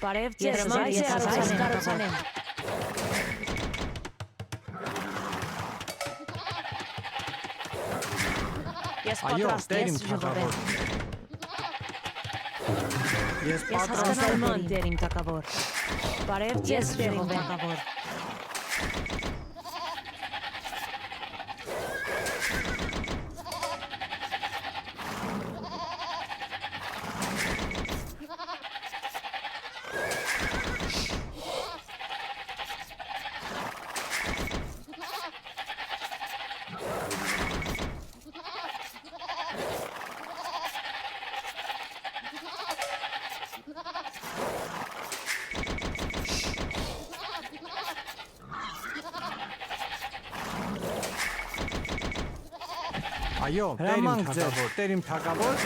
Բարև ձեզ, ես կառուցանեմ։ Ես պատրաստ եմ ժողովրդին։ Ես պատրաստ եմ դերին թակավոր։ Բարև ձեզ դերին թակավոր։ Այո, տերիմ թագավոր։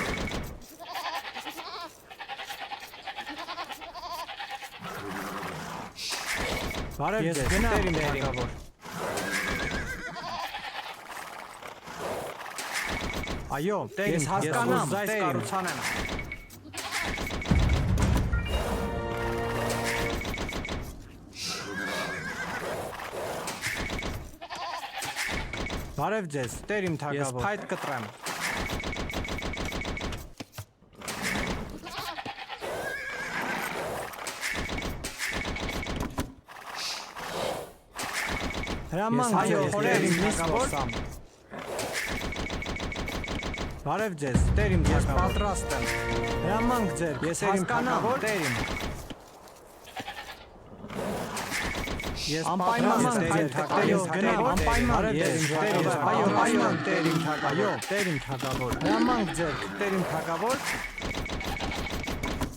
Բարև ձեզ, տերիմ թագավոր։ Այո, ես հասկանամ, ձեզ կառուցանեմ։ Բարև ձեզ, տերիմ թագավոր։ Ես փայտ կտրեմ։ Հրամանք ձեզ, տերիմ թագավոր։ Բարև ձեզ, տերիմ թագավոր։ Ես պատրաստ եմ։ Հրամանք ձեր, ես հասկանամ, տերիմ։ Ես անպայման տերիմ թագավոր, անպայման տերիմ թագավոր, տերիմ թագավոր, հրամանք ձեր, տերիմ թագավոր,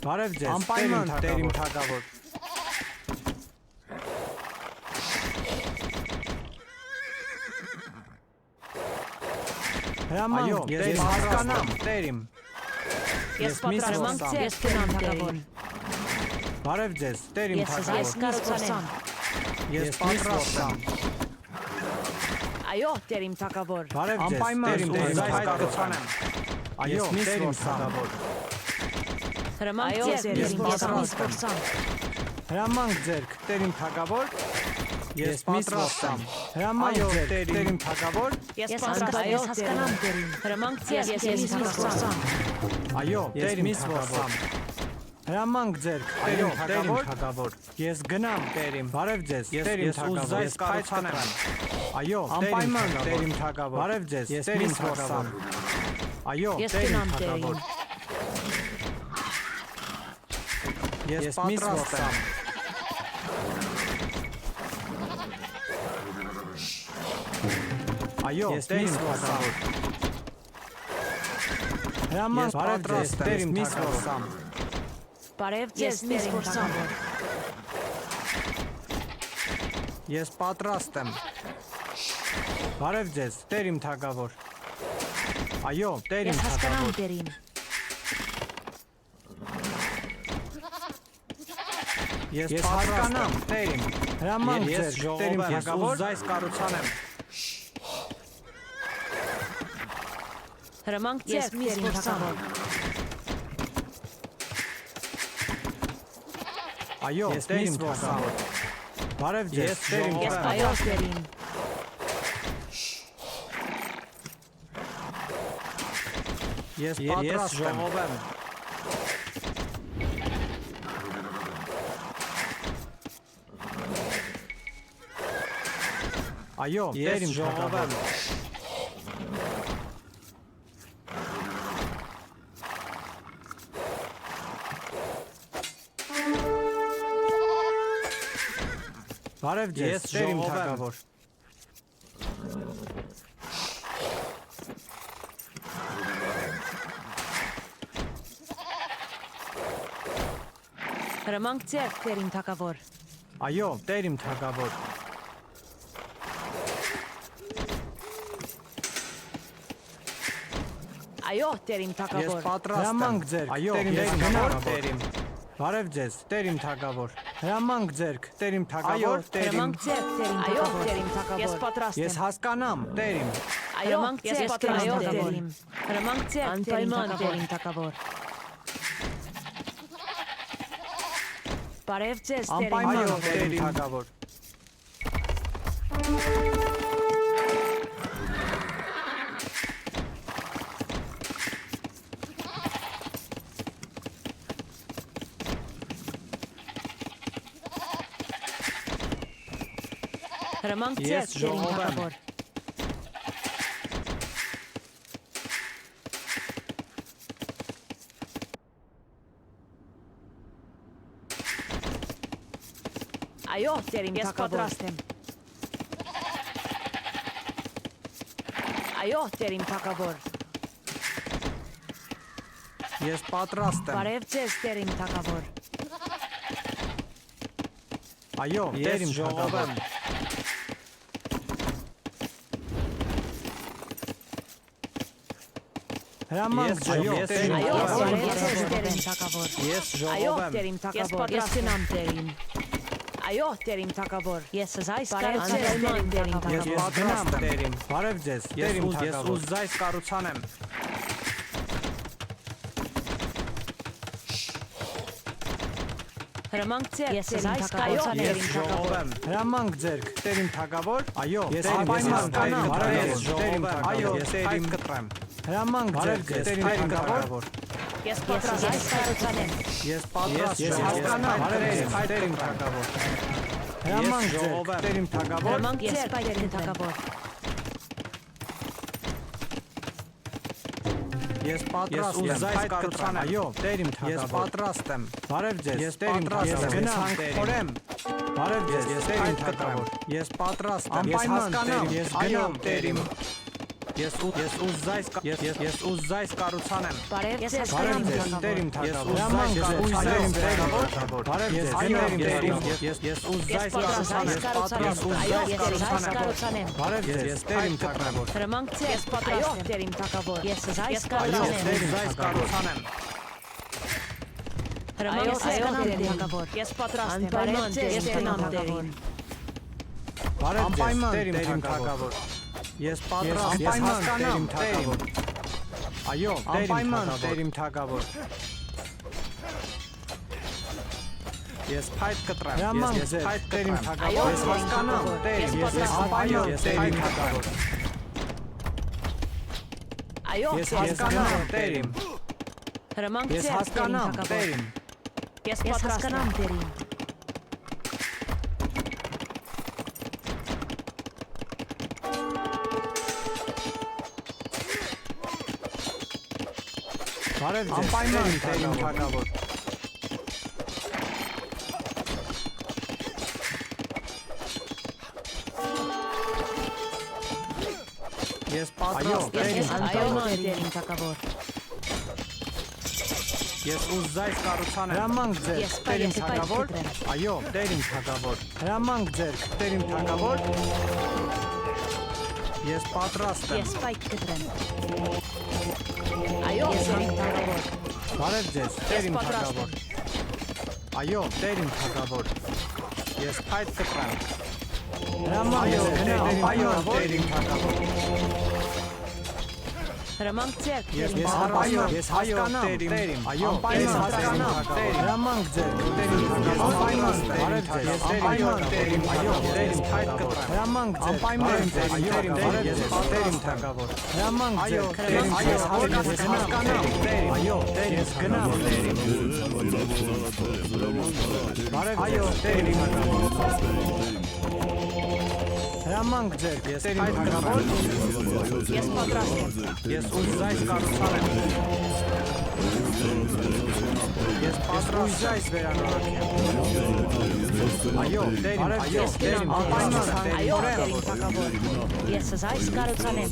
բարև ձեզ, անպայման տերիմ թագավոր, հրամանք, ես հասկանամ, տերիմ, ես պատրաստ եմ, ես գնամ թագավոր, բարև ձեզ, տերիմ թագավոր, ես կառուցանեմ, ես պատրաստ եմ։ Այո, տերիմ թագավոր։ Բարև ձեզ, տերիմ կառուցանեմ։ Այո, տերիմ թագավոր։ Հրամանք ձեր, ես պատրաստ եմ։ Հրամանք ձեր, տերիմ թագավոր։ Ես պատրաստ եմ։ Հրամանք ձեր, տերիմ թագավոր։ Ես պատրաստ եմ, հասկանամ տերիմ։ Հրամանք ձեր, ես պատրաստ եմ։ Այո, տերիմ թագավոր։ Հրամանք ձեր, տերիմ թագավոր։ Ես գնամ, տերիմ, բարև ձեզ, տերիմ թագավոր, ես կառուցանեմ։ Այո, անպայման տերիմ թագավոր, բարև ձեզ, տերիմ թագավոր։ Այո, տերիմ թագավոր։ Ես պատրաստ եմ։ Այո, տերիմ թագավոր։ Հրամանք պատրաստ եմ, տերիմ թագավոր։ Բարև ձեզ, տերիմ թագավոր։ Ես պատրաստ եմ։ Բարև ձեզ, տերիմ թագավոր։ Այո, տերիմ թագավոր։ Ես հասկանամ տերիմ։ Ես հասկանամ, տերիմ։ Հրամանք ձեր, տերիմ թագավոր, ձեզ կառուցանեմ։ Հրամանք ձեր, տերիմ թագավոր։ Այո, տերիմ թագավոր։ Բարև ձեզ, տերիմ թագավոր։ Այո, տերիմ։ Ես պատրաստ եմ։ Այո, տերիմ թագավոր։ Բարև ձեզ, տերիմ թագավոր։ Հրամանք ձեր, տերիմ թագավոր։ Այո, տերիմ թագավոր։ Այո, տերիմ թագավոր։ Ես պատրաստ եմ։ Հրամանք ձեր, տերիմ թագավոր։ Բարև ձեզ, տերիմ թագավոր։ Հրամանք ձեր, տերիմ թագավոր, տերիմ։ Հրամանք ձեր, տերիմ թագավոր։ Այո, տերիմ թագավոր։ Ես պատրաստ եմ։ Ես հասկանամ, տերիմ։ Այո, ես պատրաստ եմ։ Հրամանք ձեր, անպայման տերիմ թագավոր։ Բարև ձեզ, Անպայման տերիմ տերիմ թագավոր։ Հրամանք Ես ձեզ, տերիմ ժողով եմ։ թագավոր։ Այո, տերիմ Ես թագավոր։ պատրաստ եմ։ Այո, տերիմ թագավոր։ Ես պատրաստ եմ։ Բարև ձեզ, տերիմ թագավոր։ Այո, տերիմ ժողով եմ։ Հրամանք ձեր, այո, տերիմ Այո, թագավոր։ բարև ձեզ, տերիմ թագավոր։ Ես Այո, ժողով եմ։ տերիմ Ես թագավոր։ Ես պատրաստ գնամ տերին։ Այո, տերիմ թագավոր։ Ես զայս Բարև ձեզ, կառուցանեմ տերիմ Ես թագավոր։ պատրաստ եմ տերիմ։ Բարև ձեզ, տերիմ թագավոր։ Ես ուզայս կառուցանեմ։ Հրամանք ձեր, Ես տերիմ այս թագավոր։ կայացան Ես Տերիմ ժողով թագավոր։ եմ։ Հրամանք ձեր, տերիմ թագավոր։ Այո, ես անպայման տերիմ կանամ, ես տերիմ թագավոր։ Այո, ես տերիմ կտրեմ։ Հրամանք ձեր, տերիմ թագավոր։ Ես Ես պատրաստ այս կառուցանեմ։ Ես պատրաստ եմ։ Ես հասկանամ, Բարև տերիմ թագավոր։ Հրամանք ձեր, տերիմ թագավոր։ Հրամանք Ես ձեր, տերիմ պատրաստ եմ։ թագավոր։ Ես պատրաստ եմ։ Ուզայս կառուցանեմ։ Այո, տերիմ թագավոր։ Ես պատրաստ եմ։ Բարև ձեզ, ես պատրաստ եմ։ Գնամ, խորեմ։ Բարև ձեզ, ես տերիմ թագավոր։ Ես պատրաստ եմ։ Ես հասկանամ, ես գնամ, տերիմ։ Ես ուզայս կառուցանեմ։ Բարև Ես ձեզ, հասկանամ, տերիմ Բարև թագավոր։ ձեզ, տերիմ թագավոր։ Բարև ձեզ, ես ուզայս կառուցանեմ։ Ես կառուցանեմ։ Բարև ձեզ, ես տերիմ թագավոր։ Հրամանք ձեր, Ես պատրաստ այո, եմ։ տերիմ թագավոր։ Ես զայս Այո, կառուցանեմ։ ուզայս կառուցանեմ։ Հրամանք Ես ձեր, հասկանամ, տերիմ տերիմ թագավոր։ Ես պատրաստ եմ։ Բարև ձեզ, Ես տերիմ գնամ թագավոր։ տերին։ Բարև ձեզ, տերիմ թագավոր։ Ես պատրաստ եմ, հասկանամ, տերիմ։ Այո, անպայման տերիմ թագավոր։ Ես փայտ կտրեմ, ես փայտ տերիմ թագավոր։ Ես հասկանամ, տերիմ, ես անպայման տերիմ թագավոր։ Այո, Ես տերիմ հասկանամ, տերիմ։ Հրամանք Ես ձեր, տերիմ հասկանամ, թագավոր։ տերիմ։ Ես Ես պատրաստ հասկանամ, եմ։ տերիմ։ Բարև ձեզ, անպայման տերիմ թագավոր։ Ես պատրաստ եմ, Ես Անպայման անպայման տերիմ թագավոր։ ես ուզայս կառուցանեմ։ Հրամանք ձեր, Ես տերիմ պայթ թագավոր։ կտրեմ։ Այո, տերիմ թագավոր։ Հրամանք ձեր, տերիմ թագավոր։ Ես պատրաստ եմ։ Ես պայթ կտրեմ։ Այո, Ես տերիմ հանգ- թագավոր։ Բարև ձեզ, տերիմ պատրաստ թագավոր։ Այո, տերիմ թագավոր։ Ես փայտ կտրեմ։ Հրամանք ձեր, տերիմ թագավոր։ Հրամանք ձեր, Ես տերիմ պատրաստ եմ, ես հասկանամ, տերիմ։ Այո, ես հասկանամ, տերիմ։ Հրամանք ձեր, տերիմ թագավոր։ Բարև ձեզ, անպայման տերիմ, այո, տերիմ փայտ կտրեմ։ Հրամանք ձեր, բարև ձեզ, այո, բարև ձեզ, տերիմ թագավոր։ Հրամանք ձեր, տերիմ, ես հասկանամ, տերիմ, այո, ես գնամ, տերիմ։ Բարև այո, տերիմ թագավոր։ Հրամանք ձեր, ես տերիմ թագավոր։ Ես պատրաստ եմ։ Ես ուզայս կառուցանեմ։ Ես պատրաստ վերանորոգեմ։ Այո, տերիմ, այո, տերիմ, անպայման Այո, տերիմ, տերիմ թագավոր։ Ես զայս կառուցանեմ։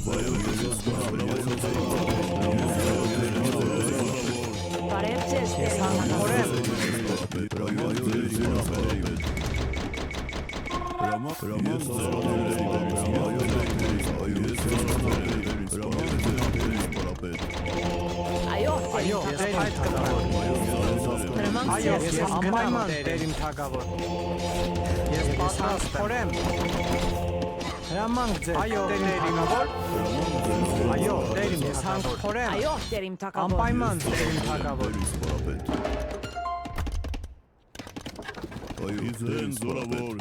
Բարև ձեզ, տերիմ թագավոր։ Այո, Այո, ես փայտ կտրեմ։ հրամանք Այո, ձեր, ես անպայման տերիմ թագավոր։ Ես պատրաստ եմ։ Հրամանք ձեր, այո, տերիմ թագավոր։ Այո, տերիմ, ես հանգորեմ։ այո, տերիմ թագավոր։ Անպայման տերիմ թագավոր։ այո, դերին զորավոր,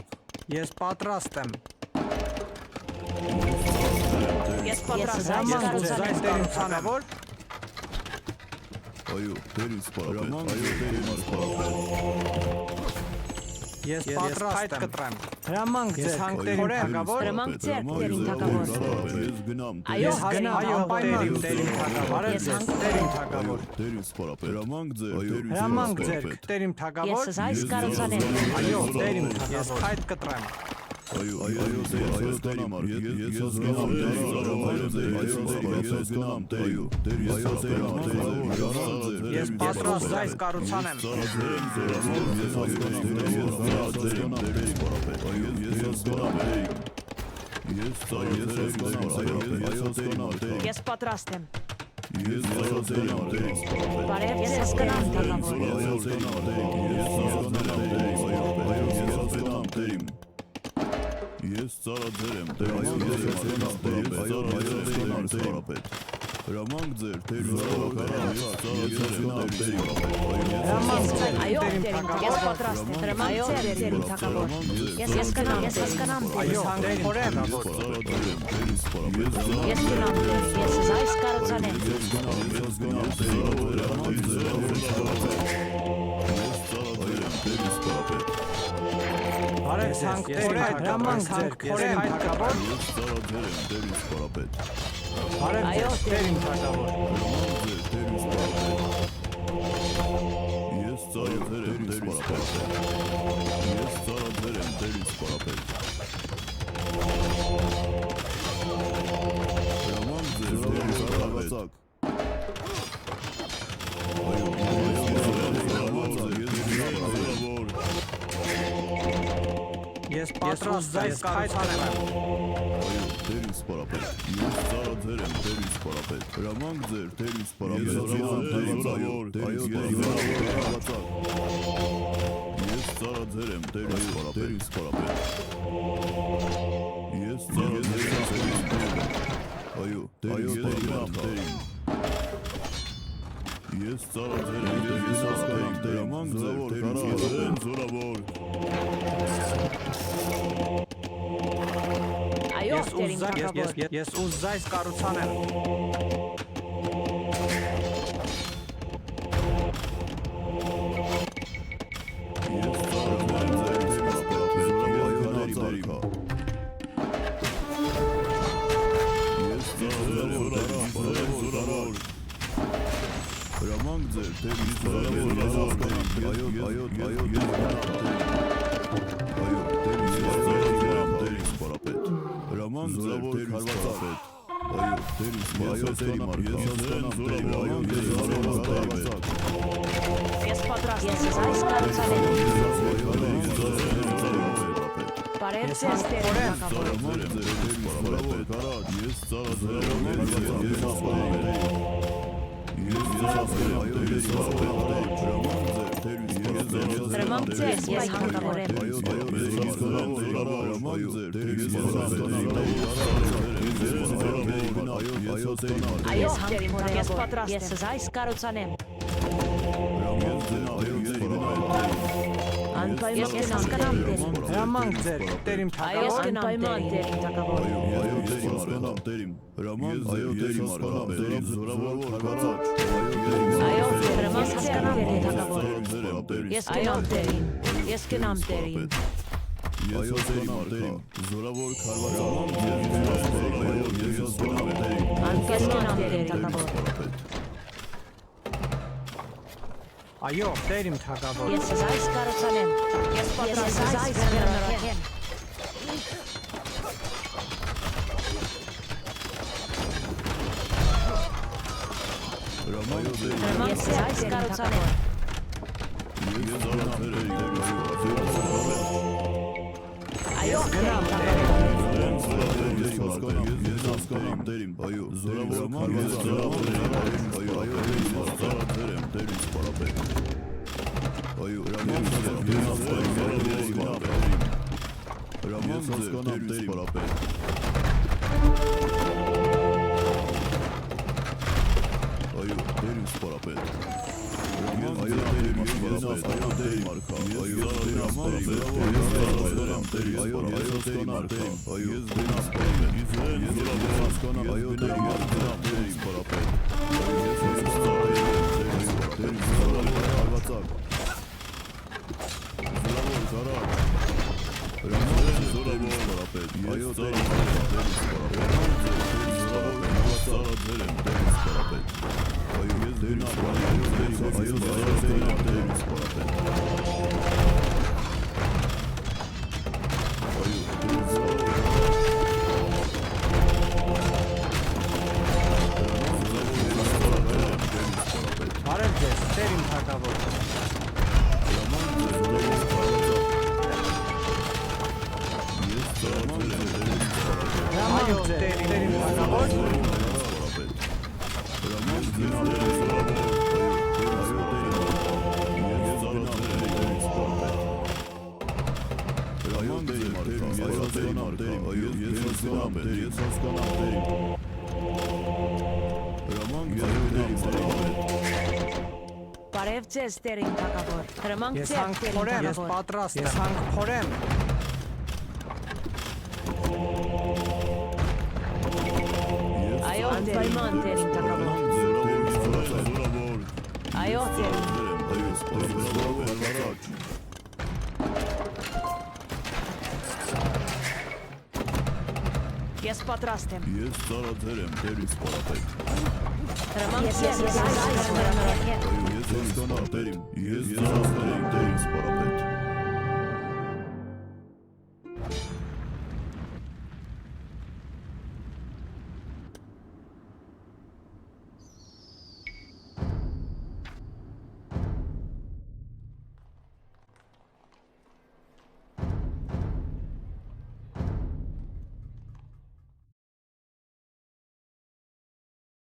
Ես պատրաստ եմ։ Ես պատրաստ եմ։ Հրամանք ձեր, Կառուցանեմ։ տերիմ թագավոր։ այո, դերին սպարապետ, այո, դերին սպարապետ, Ես պատրաստ եմ։ Հրամանք ձեր, տերիմ թագավոր։ Հրամանք ձեր, տերին թագավոր։ ես գնամ, Այո, Գնա, այո, անպայման տերիմ թագավոր։ Ես Ձեզ տերիմ թագավոր։ դերին սպարապետ, հրամանք ձեր, դերին Հրամանք ձեր, տերիմ թագավոր։ Ես այս կառուցանեմ։ Այո, տերիմ թագավոր։ Ես փայտ կտրեմ։ այո, ես գնամ, ես գնամ, Ես պատրաստ այս կառուցանեմ։ Ես պատրաստ եմ։ Ես Բարև ես հասկանամ թագավոր։ Ես ծառաձեր եմ, հրամանք ձեր, Այո, տերին, ես պատրաստ եմ։ Հրամանք ձեր, տերին թագավոր։ Ես հասկանամ, ես հասկանամ Այո, տերին։ խորեմ։ Ես գնամ տեր, ես այս կառուցանեմ։ Բարև ցանկ տերիմ, հրամանք ձեր, խորեմ թագավոր։ Բարև Այո, ձեզ, տերիմ թագավոր։ Ես ծառաձեր եմ, դերին սպարապետ։ Հրամանք ձեր, դերին սպարապետ։ Ես պատրաստ այս կառուցանեմ։ Դերին սպարապետ, ես ծառաձեր եմ, դերին սպարապետ, հրամանք ձեր, դերին սպարապետ, ես ծառաձեր եմ, դերին սպարապետ, ես ծառաձեր եմ, այո, դերին սպարապետ, ես ծառաձեր եմ, հրամանք ձեր, դերին զորավոր, Այո, տերին թագավոր։ Ես ուզայս կառուցանեմ։ Հրամանք ձեր, դերին սպարապետ, հրամանք ձեր, դերին սպարապետ, այո, դերին սպարապետ, Ես պատրաստ եմ։ Ես այս կառուցանեմ։ Բարև ձեզ, տերին թագավոր։ ես ծառաձեր եմ, Հրամանք ձեր, ես հանգավոր եմ։ Այո, տերին, ես պատրաստ եմ։ Ես այս կառուցանեմ։ Անպայման ես հասկանամ տերին։ Հրամանք ձեր, տերիմ Այո, թագավոր։ անպայման տերին թագավոր։ Այո, հրամանք հասկանամ տերին թագավոր։ Ես գնամ տերին։ Ես գնամ տերին։ Զորավոր քարվացան Անպայման տերին թագավոր։ Այո, տերիմ թագավոր։ Ես այս կառուցանեմ։ Ես պատրաստ եմ այս վերանորոգեմ։ Ես այս կառուցանեմ։ Այո, տերին Այո, Բարև ձեզ, Տեր իմ թագավոր։ Այո, Տեր իմ թագավոր։ Բարև ձեզ, Տեր իմ թագավոր։ Հրամանք Ես ձեր, հանք Տեր իմ փորեմ, ես թագավոր։ պատրաստ եմ։ Ես հանք փորեմ։ Այո, անպայման, Տեր իմ թագավոր։ Այո, Տեր իմ։ Ես պատրաստ եմ։ Ես ծառաձեր եմ, Տեր իսպարապետ։ Հրամանք ձեր, Ես հասկանալ, Տեր իմ, ես ծառաձեր եմ, Տեր իսպարապետ։